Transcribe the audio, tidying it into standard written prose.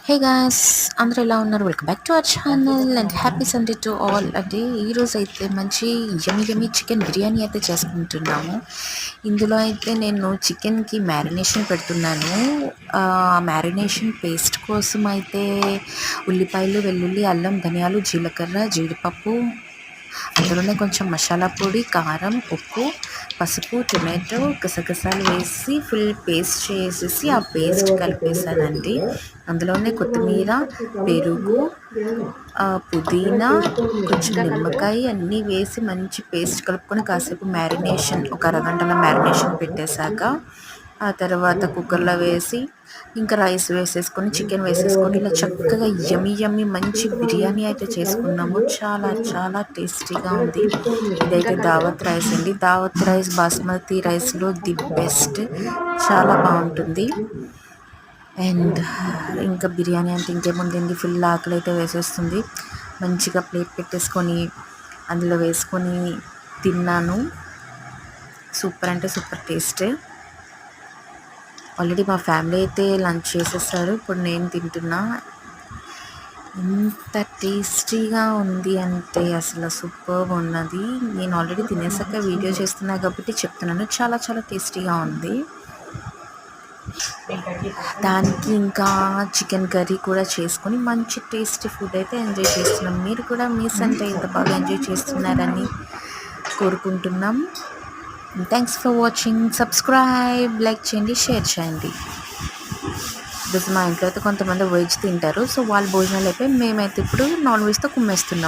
Hey guys, అందరూ ఎలా ఉన్నారు? Welcome back to our channel and happy Sunday to all. అంటే ఈరోజు అయితే మంచి యమ్మీ చికెన్ బిర్యానీ అయితే చేసుకుంటున్నాము. ఇందులో అయితే నేను చికెన్కి మ్యారినేషన్ పెడుతున్నాను. మ్యారినేషన్ పేస్ట్ కోసం అయితే ఉల్లిపాయలు, వెల్లుల్లి, అల్లం, ధనియాలు, జీలకర్ర, జీడిపప్పు, అందులోనే కొంచెం మసాలా పొడి, కారం, ఉప్పు, పసుపు, టొమాటో, గసగసాలు వేసి ఫుల్ పేస్ట్ చేసేసి ఆ పేస్ట్ కలిపేసానండి. అందులోనే కొత్తిమీర, పెరుగు, పుదీనా, కొంచెం నిమ్మకాయ అన్నీ వేసి మంచి పేస్ట్ కలుపుకొని కాసేపు మ్యారినేషన్ ఒక అరగంటల మ్యారినేషన్ పెట్టేశాక ఆ తర్వాత కుక్కర్లో వేసి ఇంకా రైస్ వేసేసుకొని చికెన్ వేసేసుకొని ఇలా చక్కగా యమ్మీ మంచి బిర్యానీ అయితే చేసుకున్నాము. చాలా చాలా టేస్టీగా ఉంది. ఇదైతే దావత్ రైస్ అండి. దావత్ రైస్ బాస్మతి రైస్లో ది బెస్ట్, చాలా బాగుంటుంది. అండ్ ఇంకా బిర్యానీ అంటే ఇంకేముందండి, ఫుల్ ఆకలి అయితే వేసేస్తుంది. మంచిగా ప్లేట్ పెట్టేసుకొని అందులో వేసుకొని తిన్నాను. సూపర్ అంటే సూపర్ టేస్ట్. ఆల్రెడీ మా ఫ్యామిలీ అయితే లంచ్ చేసేసారు. ఇప్పుడు నేను తింటున్నా. ఎంత టేస్టీగా ఉంది అంటే అసలు సూపర్గా ఉన్నది. నేను ఆల్రెడీ తినేసాక వీడియో చేస్తున్నా కాబట్టి చెప్తున్నాను. చాలా చాలా టేస్టీగా ఉంది. దానికి ఇంకా చికెన్ కర్రీ కూడా చేసుకొని మంచి టేస్టీ ఫుడ్ అయితే ఎంజాయ్ చేస్తున్నాం. మీరు కూడా మీ సండే ఇంత బాగా ఎంజాయ్ చేస్తున్నారని కోరుకుంటున్నాం. Thanks for watching. Subscribe, like చేయండి, షేర్ చేయండి. బికాజ్ మా ఇంట్లో అయితే కొంతమంది వెజ్ తింటారు. సో వాళ్ళ భోజనాలు అయిపోయి మేమైతే ఇప్పుడు నాన్ వెజ్తో కుమ్మేస్తున్నాం.